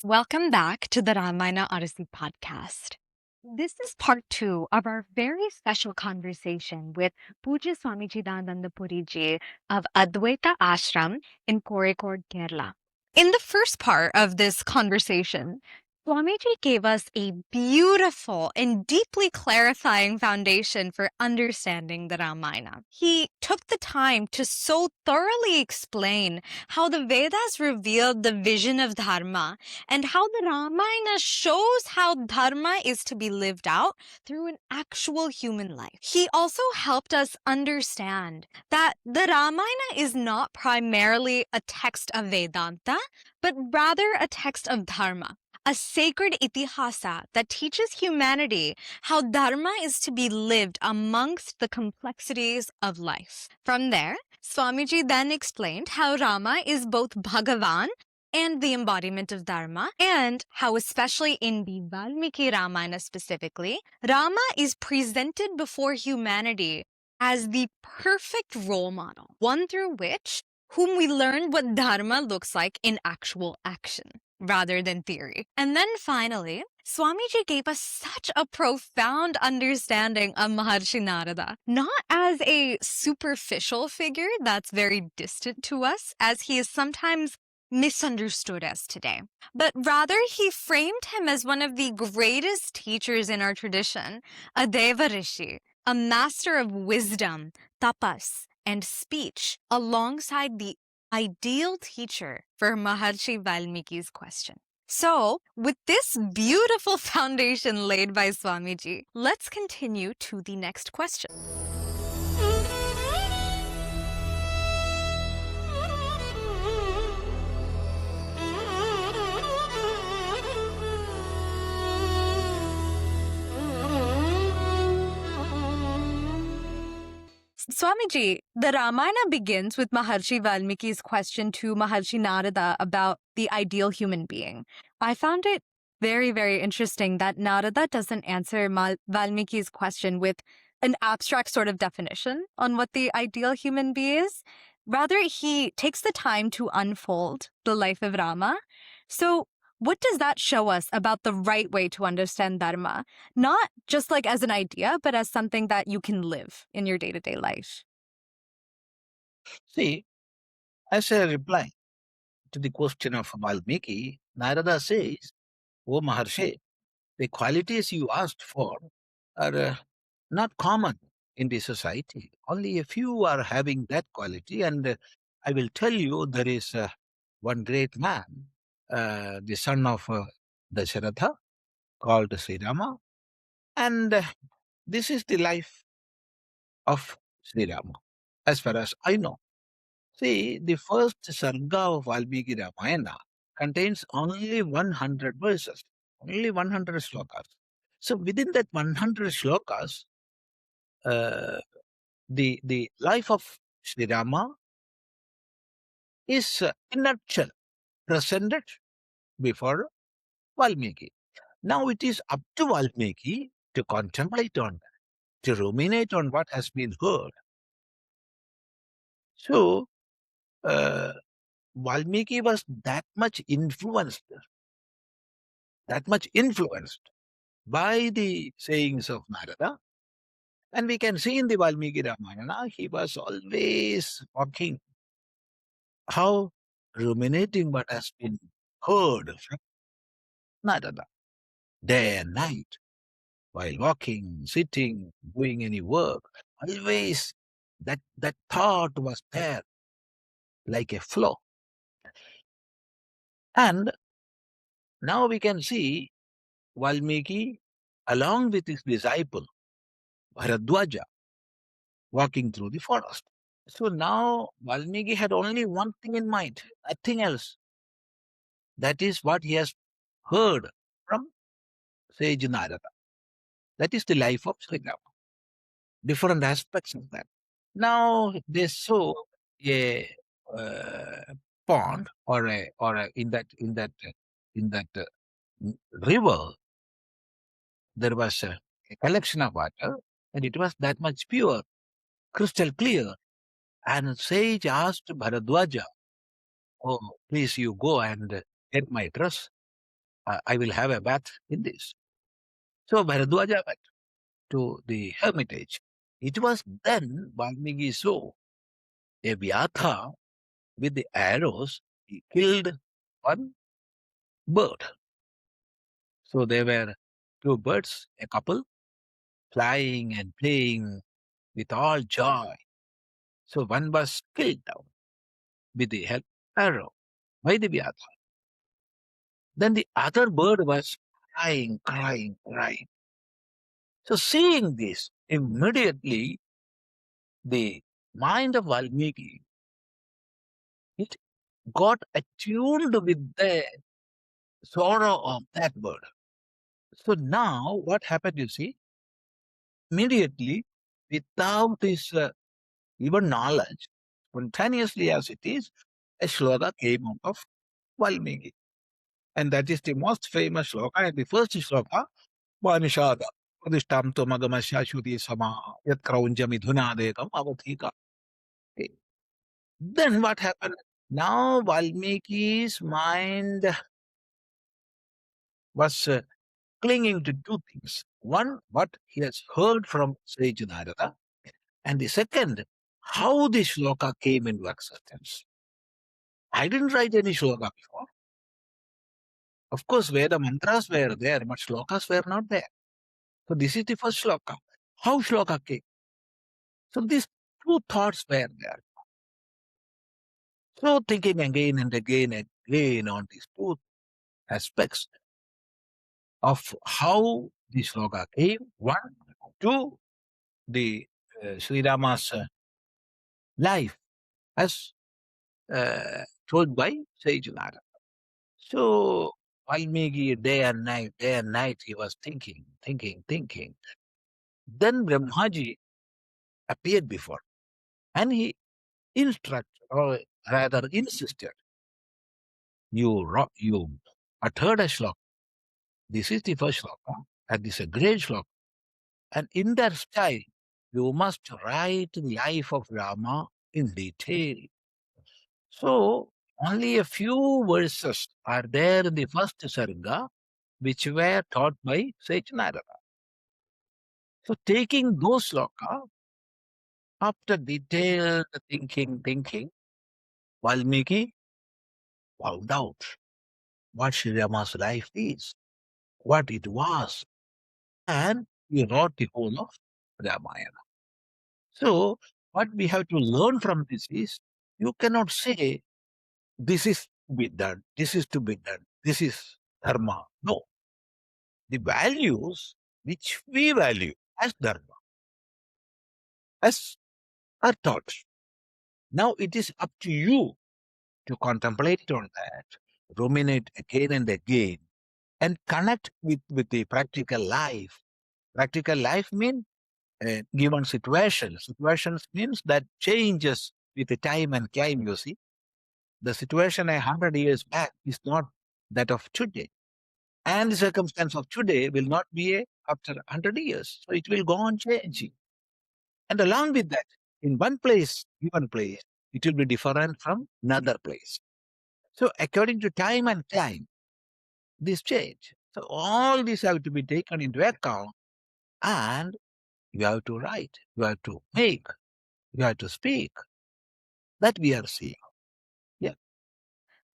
Welcome back to the Ramayana Odyssey Podcast. This is part two of our very special conversation with Pujya Swami Chidananda Puri ji of Advaita Ashram in Kozhikode, Kerala. In the first part of this conversation, Swamiji gave us a beautiful and deeply clarifying foundation for understanding the Ramayana. He took the time to so thoroughly explain how the Vedas revealed the vision of Dharma and how the Ramayana shows how Dharma is to be lived out through an actual human life. He also helped us understand that the Ramayana is not primarily a text of Vedanta, but rather a text of Dharma, a sacred itihasa that teaches humanity how Dharma is to be lived amongst the complexities of life. From there, Swamiji then explained how Rama is both Bhagavan and the embodiment of Dharma, and how, especially in the Valmiki Ramayana specifically, Rama is presented before humanity as the perfect role model, one through which whom we learn what Dharma looks like in actual action rather than theory. And then finally, Swamiji gave us such a profound understanding of Maharshi Narada, not as a superficial figure that's very distant to us, as he is sometimes misunderstood as today, but rather he framed him as one of the greatest teachers in our tradition, a Deva Rishi, a master of wisdom, tapas, and speech, alongside the ideal teacher for Maharshi Valmiki's question. So, with this beautiful foundation laid by Swamiji, let's continue to the next question. Swamiji, the Ramayana begins with Maharshi Valmiki's question to Maharshi Narada about the ideal human being. I found it very, very interesting that Narada doesn't answer Valmiki's question with an abstract sort of definition on what the ideal human being is. Rather, he takes the time to unfold the life of Rama. So, what does that show us about the right way to understand Dharma? Not just like as an idea, but as something that you can live in your day-to-day life. See, as a reply to the question of Valmiki, Narada says, O Maharshi, the qualities you asked for are not common in the society. Only a few are having that quality, and I will tell you there is one great man, the son of Dasharatha, called Sri Rama, and this is the life of Sri Rama, as far as I know. See, the first sarga of Valmiki Ramayana contains only 100 verses, only 100 slokas. So within that 100 slokas, uh, the life of Sri Rama is in a nutshell presented before Valmiki. Now it is up to Valmiki to contemplate on that, to ruminate on what has been heard. So Valmiki was that much influenced by the sayings of Narada. And we can see in the Valmiki Ramayana, he was always walking, how ruminating what has been heard from Narada, day and night, while walking, sitting, doing any work. Always that thought was there like a flow. And now we can see Valmiki along with his disciple, Bharadwaja, walking through the forest. So now Valmiki had only one thing in mind, nothing else. That is what he has heard from sage Narada. That is the life of Sri Rama. Different aspects of that. Now they saw a pond or in that river there was a collection of water, and it was that much pure, crystal clear. And sage asked Bharadwaja, "Oh, please you go and get my dress I will have a bath in this. So Bharadwaja went to the hermitage. It was then Valmiki saw a Vyatha with the arrows. He killed one bird. So there were two birds, a couple, flying and playing with all joy. So one was killed down with the arrow by the Vyatha. Then the other bird was crying, crying, crying. So seeing this, immediately the mind of Valmiki, it got attuned with the sorrow of that bird. So now what happened, you see, immediately, without this even knowledge, spontaneously as it is, a shloka came out of Valmiki. And that is the most famous shloka. And the first shloka, Vanishada, Adishtam to Magamasya Shuti Sama, Yat Kraunja Midhunadekam Avathika. Okay. Then what happened? Now Valmiki's mind was clinging to two things. One, what he has heard from Sri Narada, and the second, how the shloka came into existence. I didn't write any shloka before. Of course, Veda mantras were there, but shlokas were not there. So this is the first shloka. How shloka came? So these two thoughts were there. So thinking again and again and again on these two aspects of how the shloka came. One, two, the Sri Rama's life as told by Sage Narada. So Valmiki, day and night, he was thinking. Then Brahmaji appeared before, and he instructed, or rather insisted, you uttered a shloka. This is the first shloka, and this is a great shloka. And in that style, you must write the life of Rama in detail. So only a few verses are there in the first sarga, which were taught by Sage Narada. So taking those sloka, after detailed thinking, Valmiki found out what Sri Rama's life is, what it was, and he wrote the whole of Ramayana. So what we have to learn from this is, you cannot say, this is to be done, this is to be done, this is dharma. No. The values which we value as dharma, as are taught. Now it is up to you to contemplate on that, ruminate again and again, and connect with the practical life. Practical life means given situations. Situations means that changes with the time and time, you see. The situation 100 years back is not that of today. And the circumstance of today will not be after 100 years. So it will go on changing. And along with that, in one place, it will be different from another place. So according to time and time, this change. So all these have to be taken into account, and you have to write, you have to make, you have to speak. That we are seeing. Yeah.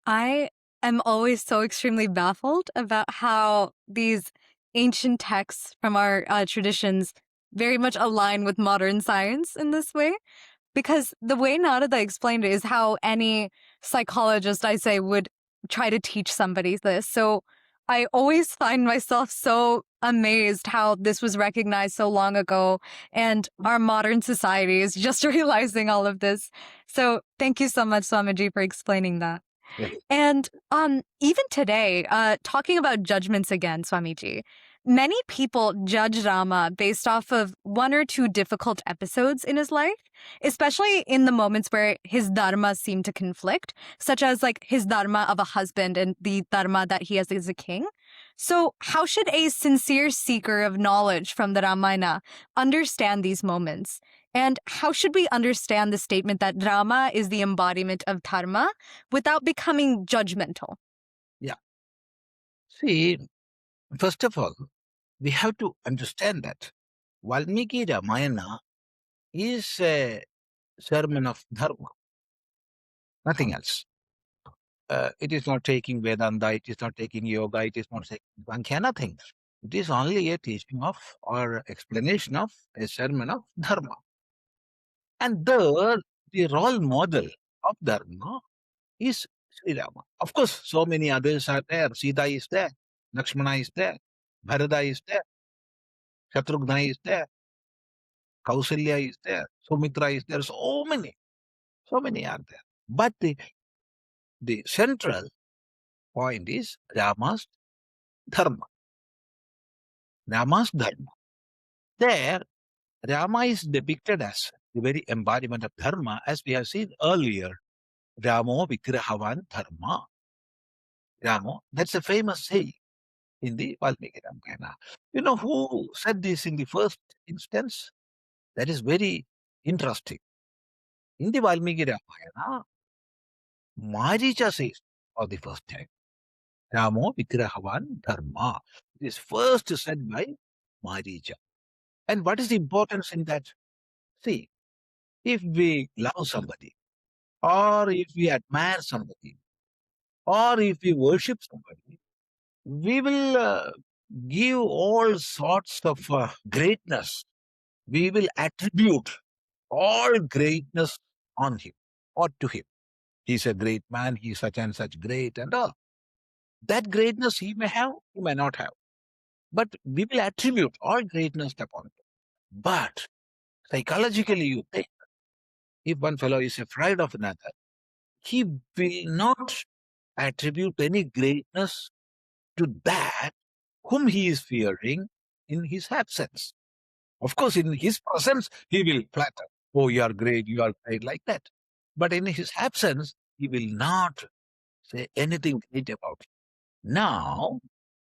I am always so extremely baffled about how these ancient texts from our traditions very much align with modern science in this way. Because the way Narada explained it is how any psychologist, I say, would try to teach somebody this. So I always find myself so amazed how this was recognized so long ago, and our modern society is just realizing all of this. So thank you so much, Swamiji, for explaining that. Yeah. And even today, talking about judgments again, Swamiji, many people judge Rama based off of one or two difficult episodes in his life, especially in the moments where his dharma seem to conflict, such as like his dharma of a husband and the dharma that he has as a king. So how should a sincere seeker of knowledge from the Ramayana understand these moments? And how should we understand the statement that Rama is the embodiment of dharma without becoming judgmental? Yeah. See, first of all, we have to understand that Valmiki Ramayana is a sermon of Dharma, nothing else. It is not taking Vedanta, it is not taking yoga, it is not taking Sankhya, nothing. It is only a teaching of or explanation of a sermon of Dharma. And the role model of Dharma is Sri Rama. Of course, so many others are there. Sita is there, Lakshmana is there, Bharata is there, Shatrughna is there, Kausalya is there, Sumitra is there. So many are there. But the central point is Rama's Dharma. Rama's Dharma. There, Rama is depicted as the very embodiment of Dharma, as we have seen earlier. Ramo Vigrahavan Dharma. Ramo, that's a famous saying in the Valmiki Ramayana. You know who said this in the first instance? That is very interesting. In the Valmiki Ramayana, Maricha says for the first time, Ramo Vigrahavan Dharma. It is first said by Maricha. And what is the importance in that? See, if we love somebody, or if we admire somebody, or if we worship somebody, we will give all sorts of greatness. We will attribute all greatness on him or to him. He's a great man, he's such and such great and all. That greatness he may have, he may not have. But we will attribute all greatness upon him. But psychologically, you think if one fellow is afraid of another, he will not attribute any greatness to that whom he is fearing in his absence. Of course, in his presence, he will flatter. Oh, you are great, like that. But in his absence, he will not say anything great about it. Now,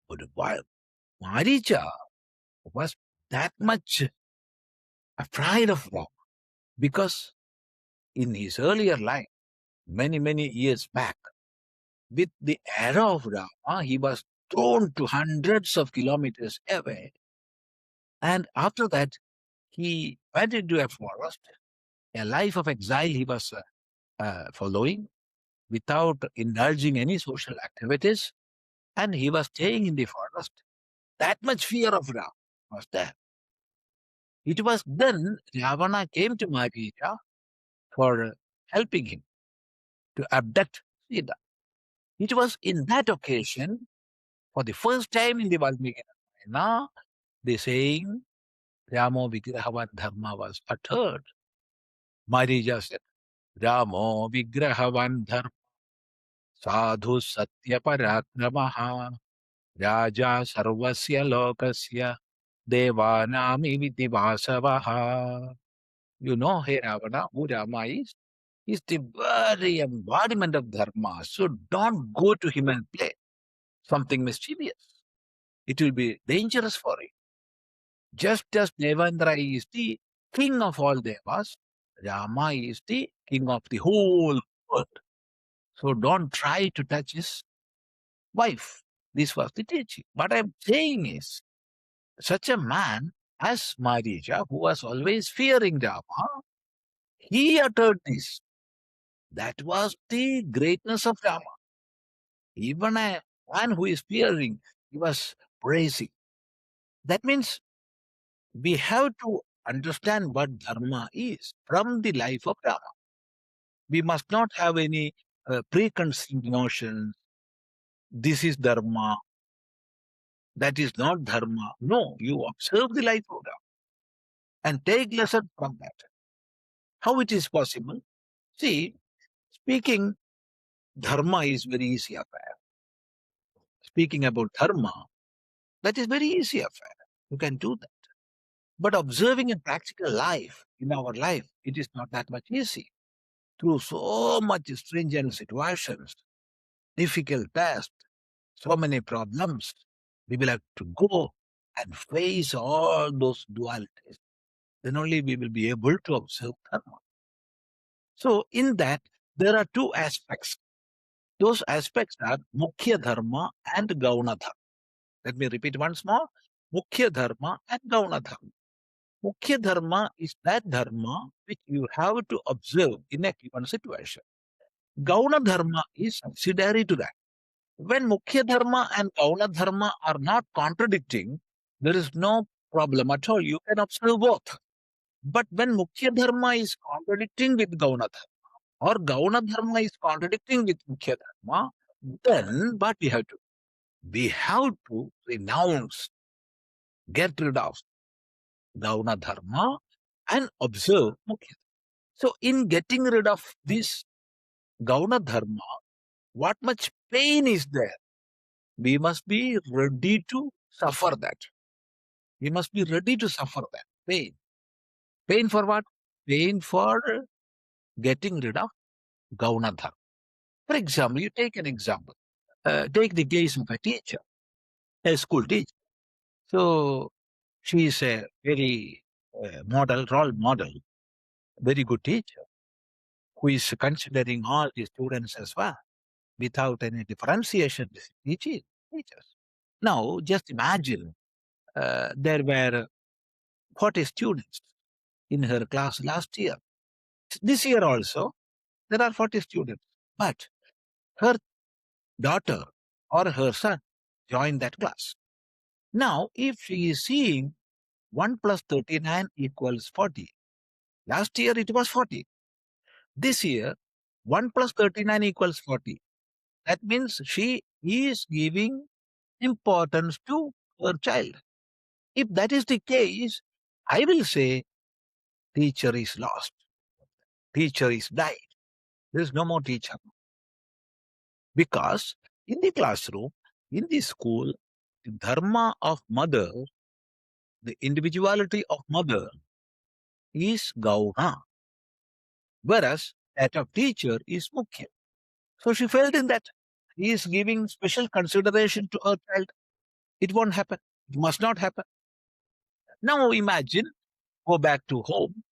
but while Maricha was that much afraid of Rama, because in his earlier life, many years back, with the arrow of Rama, he was thrown to hundreds of kilometers away. And after that, he went into a forest, a life of exile he was following without indulging any social activities. And he was staying in the forest. That much fear of Rama was there. It was then Ravana came to Maricha for helping him to abduct Sita. It was in that occasion, for the first time in the Valmiki Ramayana, the saying Ramo Vigrahavan Dharma was uttered. Maricha said, Ramo Vigrahavan Dharma Sadhu Satya Parakramaha Raja Sarvasya Lokasya Devanami Viti Vasavaha. You know, hey Ravana, who Rama is the very embodiment of Dharma. So don't go to him and play something mischievous. It will be dangerous for you. Just as Devendra is the king of all devas, Rama is the king of the whole world. So don't try to touch his wife. This was the teaching. What I'm saying is, such a man as Maricha, who was always fearing Rama, he uttered this. That was the greatness of Rama. Even a man who is fearing, he was praising. That means we have to understand what Dharma is from the life of Rama. We must not have any preconceived notions. This is Dharma. That is not Dharma. No, you observe the life of Rama and take lesson from that. How it is possible? See, speaking Dharma is very easy affair. Speaking about Dharma, that is very easy affair. You can do that. But observing in practical life, in our life, it is not that much easy. Through so much stringent situations, difficult tests, so many problems, we will have to go and face all those dualities. Then only we will be able to observe Dharma. So in that, there are two aspects. Those aspects are Mukhya Dharma and Gauna Dharma. Let me repeat once more. Mukhya Dharma and Gauna Dharma. Mukhya Dharma is that Dharma which you have to observe in a given situation. Gauna Dharma is subsidiary to that. When Mukhya Dharma and Gauna Dharma are not contradicting, there is no problem at all. You can observe both. But when Mukhya Dharma is contradicting with Gauna Dharma, or Gauna Dharma is contradicting with Mukhya Dharma, then what we have to do? We have to renounce, get rid of Gauna Dharma and observe Mukhya. So, in getting rid of this Gauna Dharma, what much pain is there? We must be ready to suffer that. We must be ready to suffer that pain. Pain for what? Pain for getting rid of Gauna Dharma. For example, you take an example. Take the case of a teacher, a school teacher. So she is a very role model, very good teacher who is considering all the students as well without any differentiation. Teachers. Now, just imagine there were 40 students in her class last year. This year also, there are 40 students. But her daughter or her son joined that class. Now, if she is seeing 1 plus 39 equals 40, last year it was 40. This year, 1 plus 39 equals 40. That means she is giving importance to her child. If that is the case, I will say teacher is lost. Teacher is died. There is no more teacher. Because in the classroom, in the school, the dharma of mother, the individuality of mother is Gauna, whereas that of teacher is Mukhya. So she felt in that. He is giving special consideration to her child. It won't happen. It must not happen. Now imagine, go back to home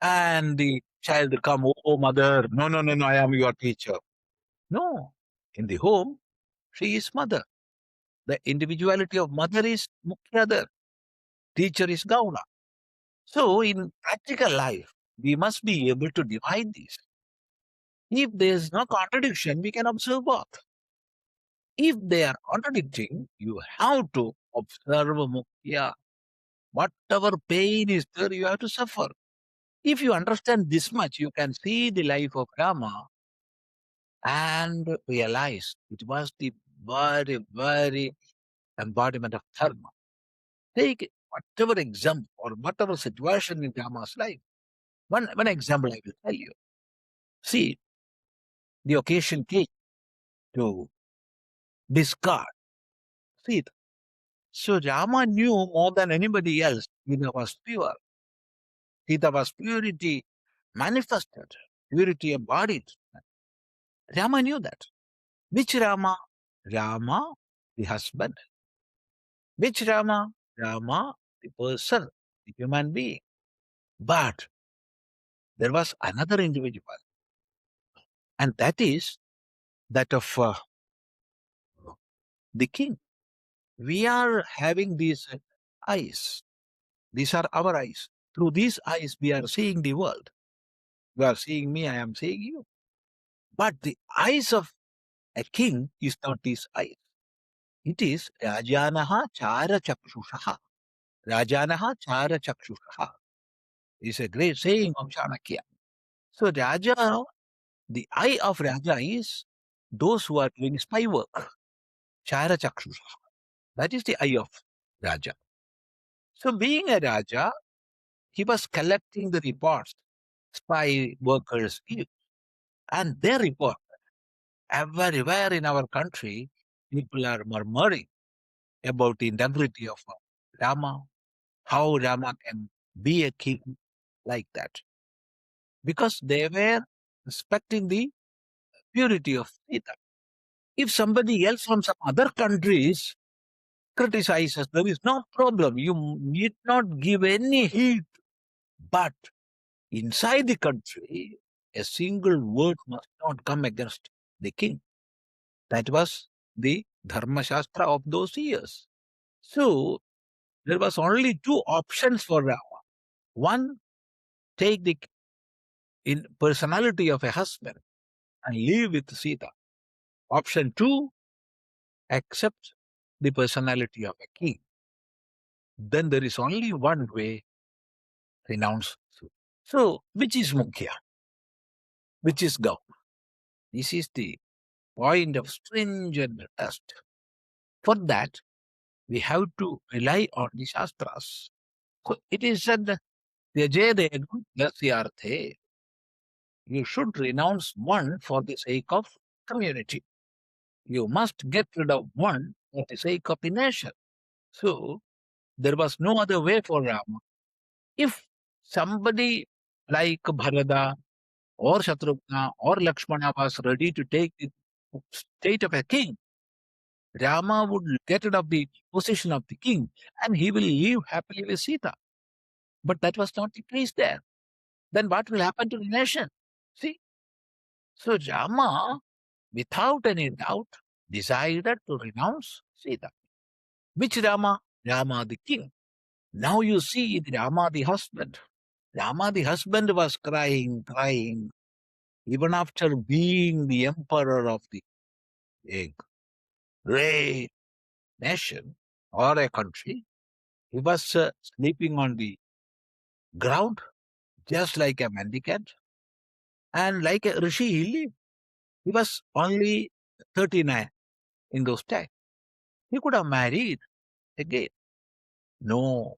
and the child will come, oh mother, no, I am your teacher. No, in the home, she is mother. The individuality of mother is Mukhya, teacher is Gauna. So in practical life, we must be able to divide these. If there is no contradiction, we can observe both. If they are contradicting, you have to observe Mukhya. Whatever pain is there, you have to suffer. If you understand this much, you can see the life of Rama and realize it was the very embodiment of Dharma. Take whatever example or whatever situation in Rama's life. One example I will tell you. See, the occasion came to discard Sita. So Rama knew more than anybody else Sita was pure. Sita was purity manifested, purity embodied. Rama knew that. Which Rama? Rama, the husband. Which Rama? Rama, the person, the human being. But there was another individual, and that is that of the king. We are having these eyes. These are our eyes. Through these eyes, we are seeing the world. You are seeing me, I am seeing you. But the eyes of a king is not these eyes. It is Rajanaha Chara Chakshushaha. Rajanaha Chara Chakshushaha is a great saying of Chanakya. So Raja, the eye of Raja is those who are doing spy work. Chara Chakshushaha. That is the eye of Raja. So being a Raja, he was collecting the reports spy workers give. And their report, everywhere in our country, people are murmuring about the integrity of Rama, how Rama can be a king like that. Because they were respecting the purity of Sita. If somebody else from some other countries criticizes, there is no problem. You need not give any heed. But inside the country, a single word must not come against the king. That was the Dharma Shastra of those years. So there was only two options for Rama. One, take the in personality of a husband and live with Sita. Option two, accept the personality of a king. Then there is only one way, renounce. So, which is Mukhya? Which is Gaur? This is the point of stringent test. For that, we have to rely on the Shastras. So it is said, Tyajed dasyarthe. You should renounce one for the sake of community. You must get rid of one for the sake of the nation. So there was no other way for Rama. If somebody like Bharata or Shatrughna or Lakshmana was ready to take the state of a king, Rama would get rid of the position of the king and he will live happily with Sita. But that was not the case there. Then what will happen to the nation? See? So Rama, without any doubt, decided to renounce Sita. Which Rama? Rama the king. Now you see the Rama the husband. Rama the husband was crying, crying, even after being the emperor of a great nation or a country. He was sleeping on the ground just like a mendicant and like a rishi he lived. He was only 39 in those times. He could have married again. No,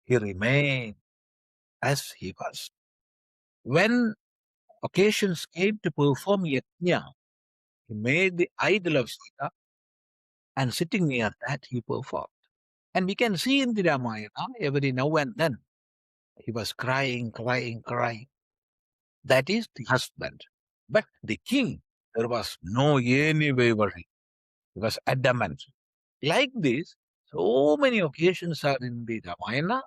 he remained as he was. When occasions came to perform yajna, he made the idol of Sita and sitting near that he performed. And we can see in the Ramayana every now and then he was crying, crying, crying. That is the husband. But the king, there was no any wavering. He was adamant. Like this, so many occasions are in the Ramayana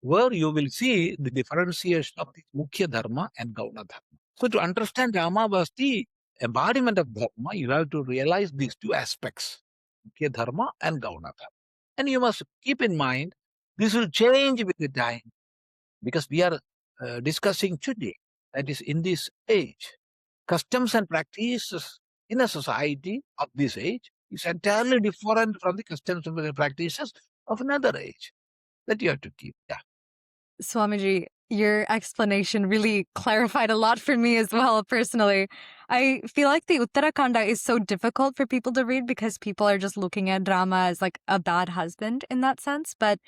where you will see the differentiation of the Mukhya Dharma and Gauna Dharma. So to understand Rama was the embodiment of Dharma, you have to realize these two aspects, Mukhya Dharma and Gauna Dharma. And you must keep in mind, this will change with the time because we are discussing today, that is in this age, customs and practices in a society of this age is entirely different from the customs and practices of another age. That you have to keep. Yeah. Swamiji, your explanation really clarified a lot for me as well, personally. I feel like the Uttarakanda is so difficult for people to read because people are just looking at Rama as like a bad husband in that sense. But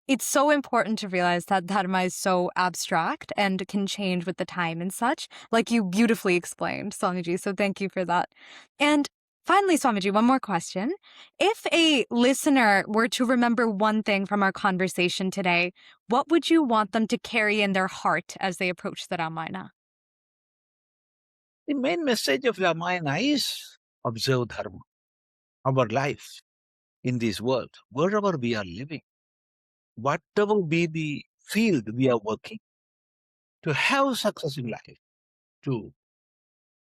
it's so important to realize that dharma is so abstract and can change with the time and such, like you beautifully explained, Swamiji. So thank you for that. And finally, Swamiji, one more question. If a listener were to remember one thing from our conversation today, what would you want them to carry in their heart as they approach the Ramayana? The main message of Ramayana is observe dharma, our life in this world, wherever we are living, whatever be the field we are working, to have success in life, to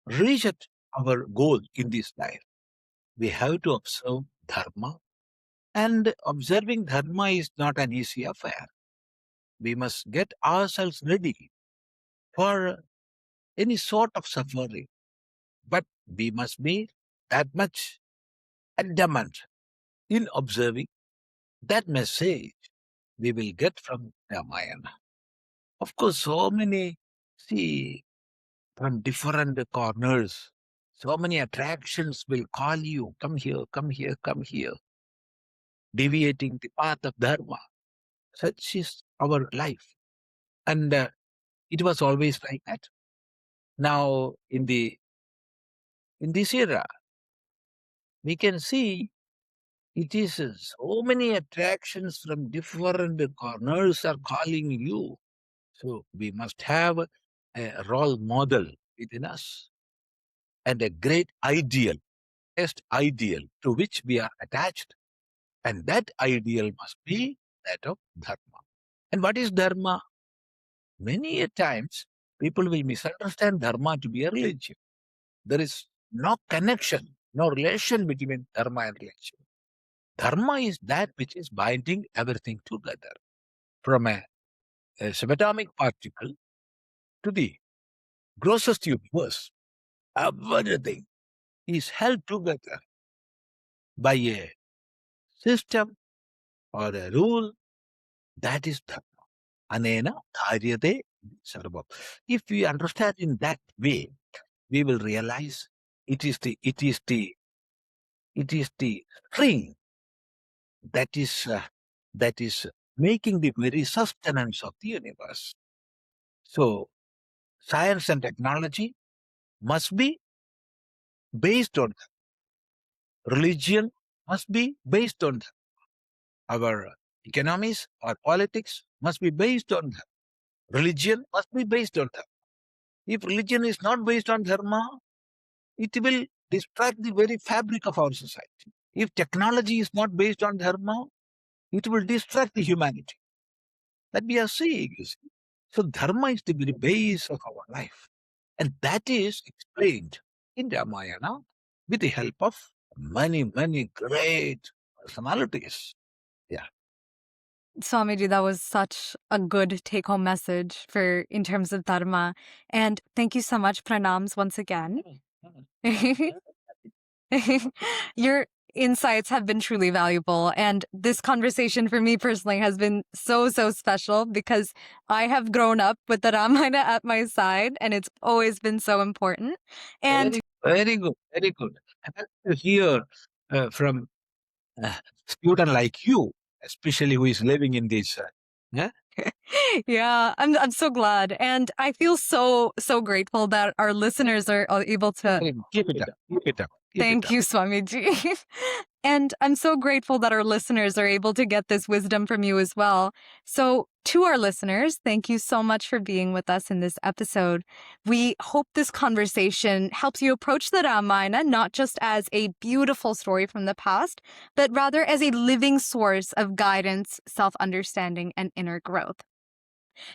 reach at our goal in this life, we have to observe dharma. And observing dharma is not an easy affair. We must get ourselves ready for any sort of suffering. But we must be that much adamant in observing that message we will get from Ramayana. Of course, so many, see, from different corners, so many attractions will call you, come here, come here, come here, deviating the path of Dharma. Such is our life. And it was always like that. Now, in this era, we can see it is so many attractions from different corners are calling you. So we must have a role model within us and a great ideal, best ideal to which we are attached. And that ideal must be that of Dharma. And what is Dharma? Many a times people will misunderstand Dharma to be a religion. There is no connection no relation between dharma and religion. Dharma is that which is binding everything together, from a subatomic particle to the grossest universe. Everything is held together by a system or a rule. That is dharma. Anena dharyate sarvam. If we understand in that way, we will realize it is the string that is making the very sustenance of the universe. So science and technology must be based on that. Religion must be based on that. Our economies, our politics must be based on that. Religion must be based on that. If religion is not based on dharma, it will distract the very fabric of our society. If technology is not based on dharma, it will distract the humanity. That we are seeing, you see. So dharma is the very base of our life. And that is explained in Ramayana with the help of many, many great personalities. Yeah. Swamiji, that was such a good take-home message for in terms of dharma. And thank you so much, pranams once again. Your insights have been truly valuable. And this conversation for me personally has been so, so special because I have grown up with the Ramayana at my side and it's always been so important. And Very good, very good. And to hear from a student like you, especially who is living in this, yeah, I'm so glad. And I feel so grateful that our listeners are able to keep it up, keep it up. Thank you, Swamiji. And I'm so grateful that our listeners are able to get this wisdom from you as well. So, to our listeners, thank you so much for being with us in this episode. We hope this conversation helps you approach the Ramayana not just as a beautiful story from the past, but rather as a living source of guidance, self-understanding, and inner growth.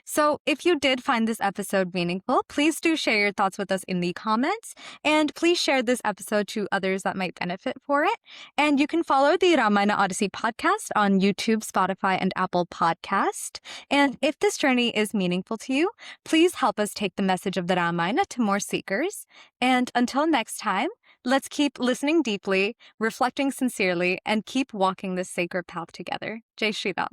So, if you did find this episode meaningful, please do share your thoughts with us in the comments. And please share this episode to others that might benefit for it. And you can follow the Ramayana Odyssey podcast on YouTube, Spotify, and Apple Podcast. And if this journey is meaningful to you, please help us take the message of the Ramayana to more seekers. And until next time, let's keep listening deeply, reflecting sincerely, and keep walking this sacred path together. Jai Shri Ram.